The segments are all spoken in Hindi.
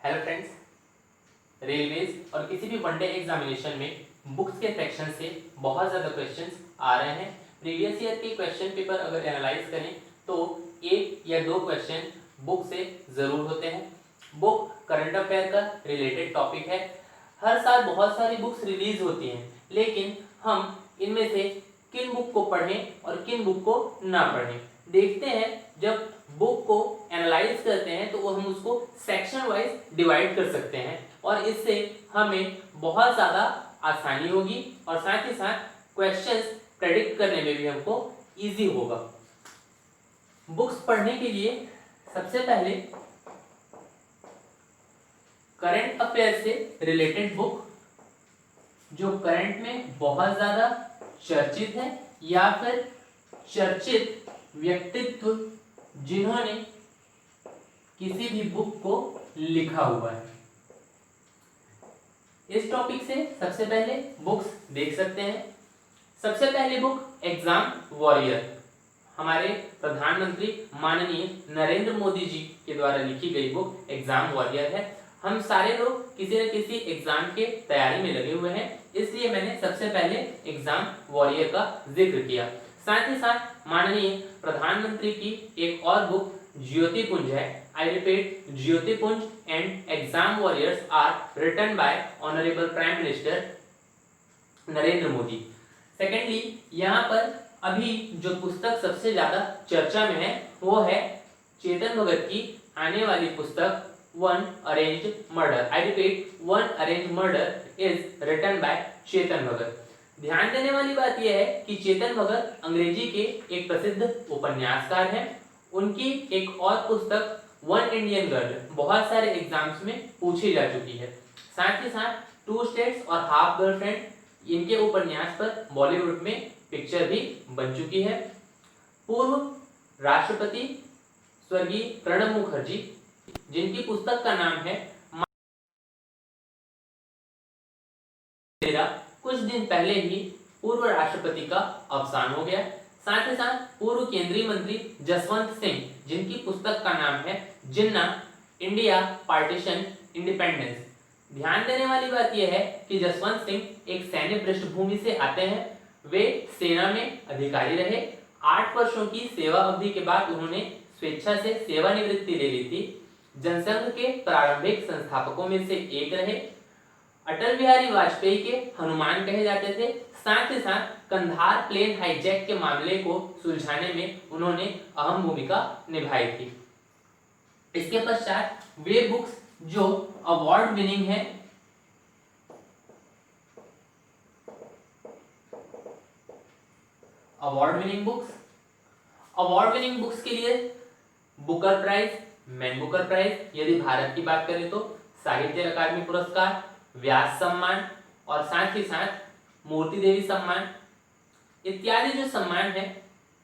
हेलो फ्रेंड्स, रेलवेज और किसी भी वनडे एग्जामिनेशन में बुक्स के सेक्शन से बहुत ज़्यादा क्वेश्चंस आ रहे हैं। प्रीवियस ईयर के क्वेश्चन पेपर अगर एनालाइज करें तो एक या दो क्वेश्चन बुक से ज़रूर होते हैं। बुक करंट अफेयर का रिलेटेड टॉपिक है। हर साल बहुत सारी बुक्स रिलीज होती हैं, लेकिन हम इनमें से किन बुक को पढ़ें और किन बुक को ना पढ़ें देखते हैं। जब बुक को एनालाइज करते हैं तो हम उसको सेक्शन वाइज डिवाइड कर सकते हैं और इससे हमें बहुत ज़्यादा आसानी होगी और साथ ही साथ क्वेश्चंस प्रेडिक्ट करने में भी हमको इजी होगा। बुक्स पढ़ने के लिए सबसे पहले करंट अफेयर से रिलेटेड बुक जो करंट में बहुत ज़्यादा चर्चित है या फिर चर्चित व्यक्तित्व जिन्होंने किसी भी बुक को लिखा हुआ है। इस टॉपिक से सबसे पहले बुक्स देख सकते हैं। सबसे पहले बुक एग्जाम वॉरियर, हमारे प्रधानमंत्री माननीय नरेंद्र मोदी जी के द्वारा लिखी गई बुक एग्जाम वॉरियर है। हम सारे लोग किसी न किसी एग्जाम के तैयारी में लगे हुए हैं, इसलिए मैंने सबसे पहले एग्जाम वॉरियर का जिक्र किया। साथ ही साथ माननीय प्रधानमंत्री की एक और बुक ज्योतिपुंज है। I repeat, Jyotipunj and exam warriors are written by honourable prime minister Narendra Modi. Secondly, यहाँ पर अभी जो पुस्तक सबसे ज्यादा चर्चा में है वो है चेतन भगत की आने वाली पुस्तक one arranged murder. I repeat, one arranged murder is written by Chetan Bhagat. ध्यान देने वाली बात यह है कि चेतन भगत अंग्रेजी के एक प्रसिद्ध उपन्यासकार हैं। उनकी एक और पुस्तक वन इंडियन गर्ल बहुत सारे एग्जाम्स में पूछी जा चुकी है। साथ ही साथ टू स्टेट्स और हाफ गर्लफ्रेंड, इनके उपन्यास पर बॉलीवुड में पिक्चर भी बन चुकी है। पूर्व राष्ट्रपति स्वर्गीय प्रणब मुखर्जी, जिनकी पुस्तक का नाम है कुछ दिन पहले ही पूर्व राष्ट्रपति का अवसान हो गया। साथ ही साथ पूर्व केंद्रीय मंत्री जसवंत सिंह, जिनकी पुस्तक का नाम है जिन्ना, इंडिया पार्टीशन इंडिपेंडेंस। ध्यान देने वाली बात यह है कि जसवंत सिंह एक सैन्य पृष्ठभूमि से आते हैं। वे सेना में अधिकारी रहे। 8 वर्षों की सेवा अवधि के बाद उन्होंने स्वेच्छा से सेवानिवृत्ति ले ली थी। जनसंघ के प्रारंभिक संस्थापकों में से एक रहे। अटल बिहारी वाजपेयी के हनुमान कहे जाते थे। साथ ही साथ कंधार प्लेन हाईजैक के मामले को सुलझाने में उन्होंने अहम भूमिका निभाई थी। इसके पश्चात वे बुक्स जो अवार्ड विनिंग है, अवार्ड विनिंग बुक्स के लिए Booker prize, Man Booker prize, यदि भारत की बात करें तो साहित्य अकादमी पुरस्कार, व्यास सम्मान और साथ ही साथ मूर्ति देवी सम्मान इत्यादि जो सम्मान है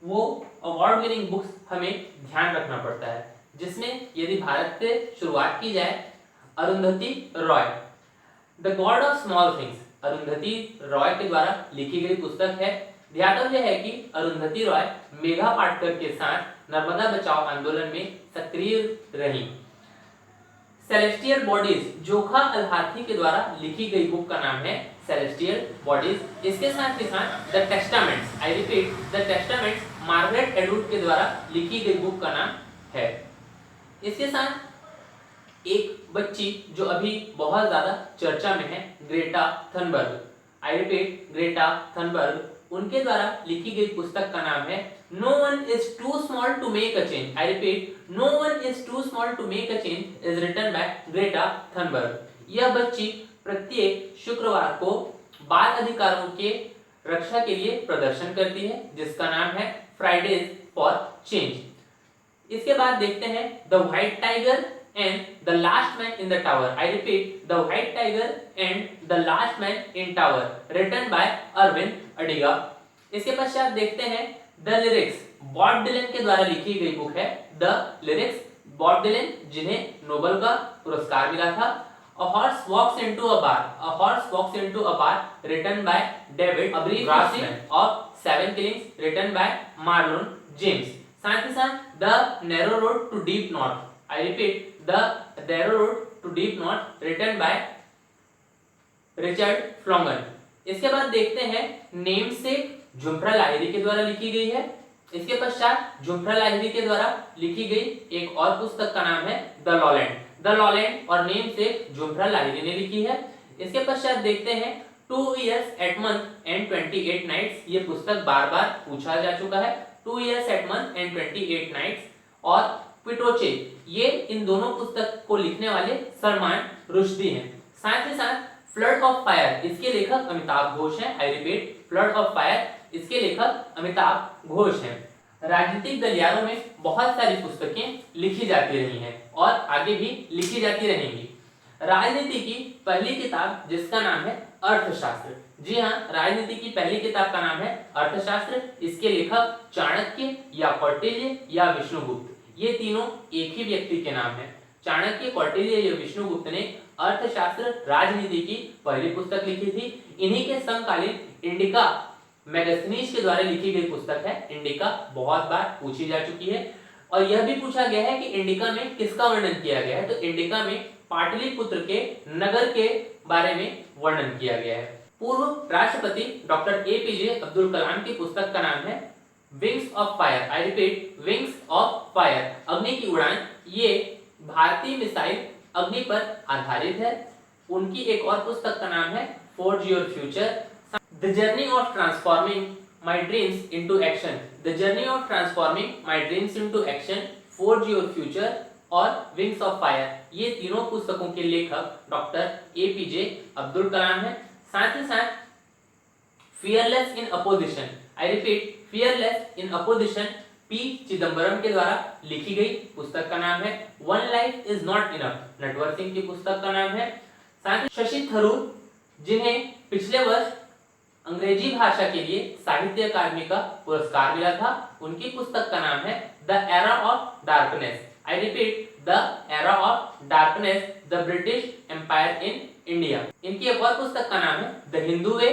वो अवार्ड विनिंग बुक्स हमें ध्यान रखना पड़ता है। जिसमें यदि भारत से शुरुआत की जाए, Arundhati Roy, the God of small things, Arundhati Roy के द्वारा लिखी गई पुस्तक है। ध्यातव्य है कि अरुंधति रॉय मेघा पाटकर के साथ नर्मदा बचाओ आंदोलन में सक्रिय रही। सेलेस्टियल बॉडीज, जोखा अल हाथी के द्वारा लिखी गई बुक का नाम है सेलेस्टियल बॉडीज। इसके साथ ही साथ the testaments, I repeat, the testaments, Margaret Atwood के द्वारा लिखी गई बुक का नाम है। इसके साथ एक बच्ची जो अभी बहुत ज्यादा चर्चा में है, Greta Thunberg, I repeat, Greta Thunberg, उनके द्वारा लिखी गई पुस्तक का नाम है no one is too small to make a change. I repeat, no one is too small to make a change is written by Greta Thunberg. यह बच्ची प्रत्येक शुक्रवार को बाल अधिकारों के रक्षा के लिए प्रदर्शन करती है, जिसका नाम है फ्राइडेज फॉर चेंज। इसके बाद देखते हैं the white tiger and the last man in the tower. I repeat, the white tiger and the last man in tower, written by Aravind Adiga. इसके पश्चात देखते हैं द लिरिक्स, बॉब डिलन के द्वारा लिखी गई बुक है द लिरिक्स। बॉब डिलन, जिन्हें नोबेल का पुरस्कार मिला था। A horse walks into a bar. A horse walks into a bar, written by David Abraham of Seven Killings, written by Marlon James. साथ ही साथ The Narrow Road to Deep North. I repeat, The Narrow Road to deep north written by Richard Flanagan. इसके बाद देखते हैं नेम से झुम्प्रा लाहिरी के द्वारा लिखी गई है। इसके पश्चात झुम्प्रा लाहिरी के द्वारा लिखी गई एक और पुस्तक का नाम है द लॉलैंड। द लॉलैंड और नेम से झुम्प्रा लाहिरी ने लिखी है। इसके पश्चात देखते हैं 2 years at month and 28 nights। ये पुस्तक बार बार पूछा जा चुका है। 2 years at month and 28 nights और क्विटोचे, ये इन दोनों पुस्तक को लिखने वाले सलमान रुश्दी हैं। साथ ही साथ फ्लड ऑफ फायर, इसके लेखक अमिताभ घोष हैं। I repeat, flood of fire, इसके लेखक अमिताभ घोष हैं। राजनीतिक गलियारों में बहुत सारी पुस्तकें लिखी जाती रही हैं और आगे भी लिखी जाती रहेंगी। राजनीति की पहली किताब जिसका नाम है अर्थशास्त्र, जी हाँ, राजनीति की पहली किताब का नाम है अर्थशास्त्र। इसके लेखक चाणक्य या कौटिल्य या विष्णुगुप्त, ये तीनों एक ही व्यक्ति के नाम हैं। चाणक्य, कौटिल्य या विष्णुगुप्त ने अर्थशास्त्र राजनीति की पहली पुस्तक लिखी थी। इन्हीं के समकालीन इंडिका मैगस्थनीज के द्वारा लिखी गई पुस्तक है। इंडिका बहुत बार पूछी जा चुकी है और यह भी पूछा गया है कि इंडिका में किसका वर्णन किया गया है, तो इंडिका में पाटलिपुत्र के नगर के बारे में वर्णन किया गया है। पूर्व राष्ट्रपति डॉक्टर एपीजे अब्दुल कलाम की पुस्तक का नाम है wings of fire. I repeat, wings of fire, अग्नि की उड़ान। ये भारतीय मिसाइल अग्नि पर आधारित है। उनकी एक और पुस्तक का नाम है forge your future, the journey of transforming my dreams into action, the journey of transforming my dreams into action, forge your future और विंग्स ऑफ फायर। ये तीनों पुस्तकों के लेखक डॉक्टर एपीजे अब्दुल कलाम हैं। साथ ही साथ fearless in opposition, I repeat, fearless in opposition, P Chidambaram के द्वारा लिखी गई पुस्तक का नाम है one life is not enough, Natwar Singh की पुस्तक का नाम है। साथ ही शशि थरूर, जिन्हें पिछले वर्ष अंग्रेजी भाषा के लिए साहित्य अकादमी का पुरस्कार मिला था, उनकी पुस्तक का नाम है the era of darkness. I repeat, the era of darkness, the British empire in India. इनकी एक और पुस्तक का नाम है the Hindu way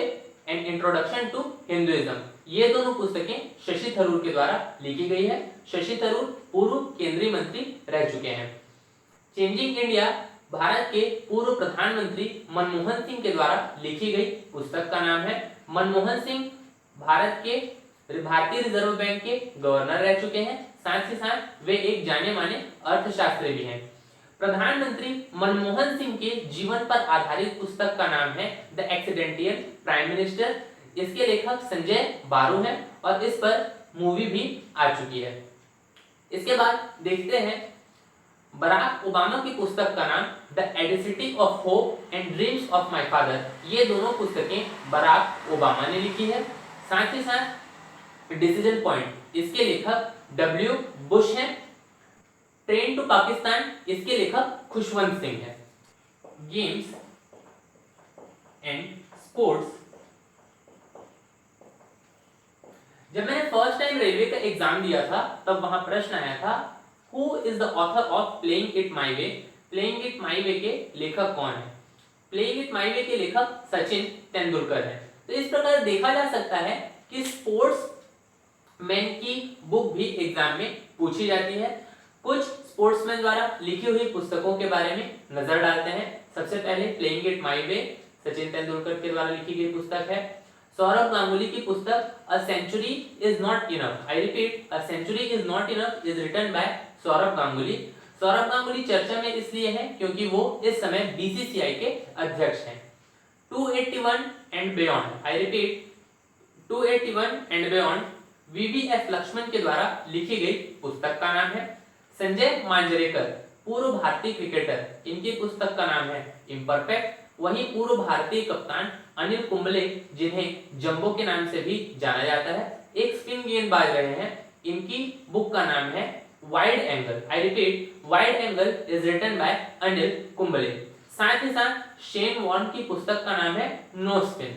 and introduction to Hinduism. ये दोनों पुस्तकें शशि थरूर के द्वारा लिखी गई है। शशि थरूर पूर्व केंद्रीय मंत्री रह चुके हैं। चेंजिंग इंडिया, भारत के पूर्व प्रधानमंत्री मनमोहन सिंह के द्वारा लिखी गई पुस्तक का नाम है। मनमोहन सिंह भारत के भारतीय रिजर्व बैंक के गवर्नर रह चुके हैं। साथ ही साथ वे एक जाने माने अर्थशास्त्री भी हैं। प्रधानमंत्री मनमोहन सिंह के जीवन पर आधारित पुस्तक का नाम है द एक्सीडेंटियल प्राइम मिनिस्टर। इसके लेखक संजय बारू हैं और इस पर मूवी भी आ चुकी है। इसके बाद देखते हैं बराक ओबामा की पुस्तक का नाम the audacity of hope and dreams of my father. ये दोनों पुस्तकें बराक ओबामा ने लिखी है। साथ ही साथ डिसीजन पॉइंट, इसके लेखक डब्ल्यू बुश हैं। ट्रेन टू पाकिस्तान, इसके लेखक खुशवंत सिंह हैं। गेम्स एंड स्पोर्ट्स, जब मैंने फर्स्ट टाइम रेलवे का एग्जाम दिया था तब वहां प्रश्न आया था who is the author of playing it my way. Playing it my way के लेखक कौन है? प्लेइंग इट माई वे के लेखक सचिन तेंदुलकर हैं। तो इस प्रकार देखा जा सकता है कि स्पोर्ट्स मैन की बुक भी एग्जाम में पूछी जाती है। कुछ स्पोर्ट्समैन द्वारा लिखी हुई पुस्तकों के बारे में नजर डालते हैं। सबसे पहले प्लेइंग इट माई वे सचिन तेंदुलकर के द्वारा लिखी गई पुस्तक है। सौरभ गांगुली की पुस्तक a century is not enough, I repeat, a century is not enough is written by Sourav Ganguly. Sourav Ganguly चर्चा में इसलिए है क्योंकि वो इस समय बीसीसीआई के अध्यक्ष हैं। 281 and beyond, I repeat, 281 and beyond VVS Laxman के द्वारा लिखी गई पुस्तक का नाम है। संजय मांजरेकर, पूर्व भारतीय क्रिकेटर, इनकी पुस्तक का नाम है इम्परफेक्ट। वहीं पूर्व भारतीय कप्तान अनिल कुंबले, जिन्हें जंबो के नाम से भी जाना जाता है, एक स्पिन गेंदबाज रहे हैं। इनकी बुक का नाम है wide angle, I repeat, wide angle is written by Anil Kumble. साथ ही साथ शेन वॉर्न की पुस्तक का नाम है नो स्पिन।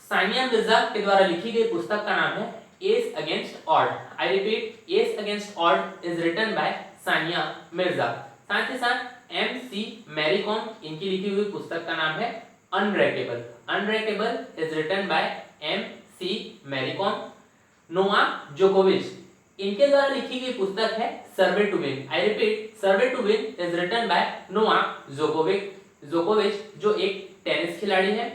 सानिया मिर्जा के द्वारा लिखी गई पुस्तक का नाम है ace against odd, I repeat, ace against odd is written by Sania Mirza. साथ ही साथ एम सी मैरी कॉम, इनकी लिखी हुई पुस्तक का नाम है unbreakable. Unbreakable is written by M C Mary Kom. Novak जोकोविच, इनके द्वारा लिखी गई पुस्तक है serve to win. I repeat, serve to win is written by Novak जोकोविच, जो एक टेनिस खिलाड़ी है।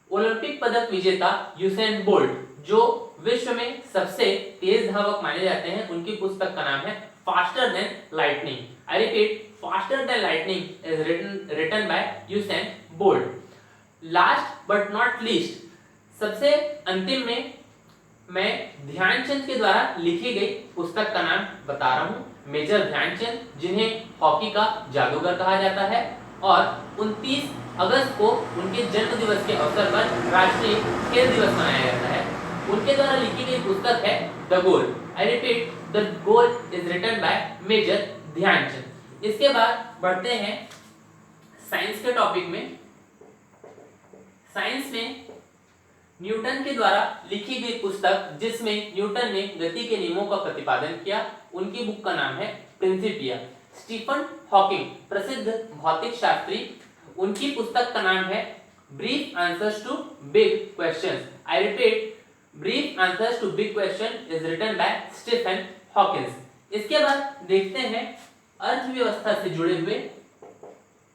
ओलंपिक पदक विजेता यूसेन बोल्ट, जो विश्व में सबसे तेज धावक माने जाते हैं, उनकी पुस्तक का नाम है faster than lightning. I repeat, faster than lightning is written by Usain Bolt. Last but not least, सबसे अंतिम में मैं ध्यानचंद के द्वारा लिखी गई पुस्तक का नाम बता रहा हूं, मेजर ध्यानचंद, जिन्हें हॉकी का जादूगर कहा जाता है, और 29 अगस्त को उनके जन्म दिवस के अवसर पर राष्ट्रीय खेल दिवस मनाया जाता है। उनके द्वारा लिखी गई पुस्तक है the goal. I repeat, the goal is written by Major Dhyan Chand. इसके बाद बढ़ते हैं साइंस के टॉपिक में। साइंस में न्यूटन के द्वारा लिखी गई पुस्तक, जिसमें न्यूटन ने गति के नियमों का प्रतिपादन किया, उनकी बुक का नाम है प्रिंसिपिया। स्टीफन हॉकिंग, प्रसिद्ध भौतिक शास्त्री, उनकी पुस्तक का नाम है brief answers to big questions. I repeat, brief answers to big question is written by Stephen Hawkins. इसके बाद देखते हैं अर्थव्यवस्था से जुड़े हुए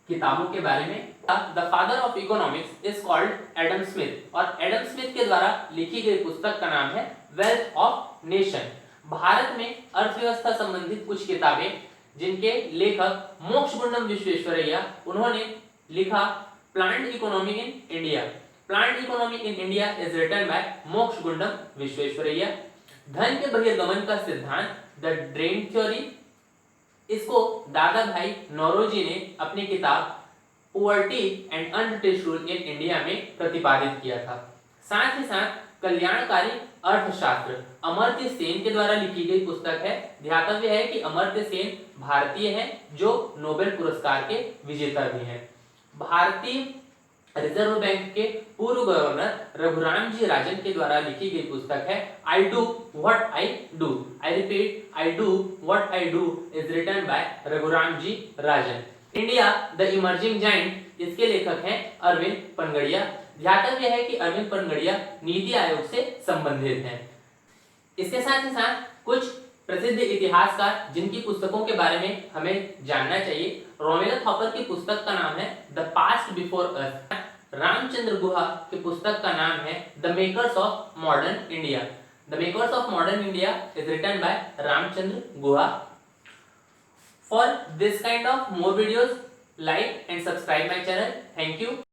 किताबों के बारे में। The father of economics is called Adam Smith, और एडम स्मिथ के द्वारा लिखी गई पुस्तक का नाम है वेल्थ ऑफ नेशन। भारत में अर्थव्यवस्था संबंधित कुछ किताबें, जिनके लेखक मोक्षगुंडम विश्वेश्वरैया, उन्होंने लिखा plant economy in India. Plant economy in India is written by Mokshagundam Visvesvaraya. धन के बहिर्गमन का सिद्धांत, द ड्रेन थ्योरी, इसको दादा भाई नौरोजी ने अपनी किताब poverty and un-British rule in India में प्रतिपादित किया था। साथ ही साथ कल्याणकारी अर्थशास्त्र अमर्त्य सेन के द्वारा लिखी गई पुस्तक है। ध्यातव्य है कि अमर्त्य सेन भारतीय हैं, जो नोबेल पुरस्कार के विजेता भी हैं। भारतीय रिजर्व बैंक के पूर्व गवर्नर रघुराम जी राजन के द्वारा लिखी गई पुस्तक है I do what I do. I repeat, I do what I do is written by Raghuram G Rajan. India the emerging giant, इसके लेखक हैं अरविंद पनगड़िया। ध्यातव्य है कि अरविंद पनगड़िया नीति आयोग से संबंधित हैं। इसके साथ ही साथ कुछ प्रसिद्ध इतिहासकार जिनकी पुस्तकों के बारे में हमें जानना चाहिए। रोमेला थॉपर की पुस्तक का नाम है the past before us. Ramachandra Guha की पुस्तक का नाम है the makers of modern India. The makers of modern India is written by Ramachandra Guha. For this kind of more videos, like and subscribe my channel. Thank you.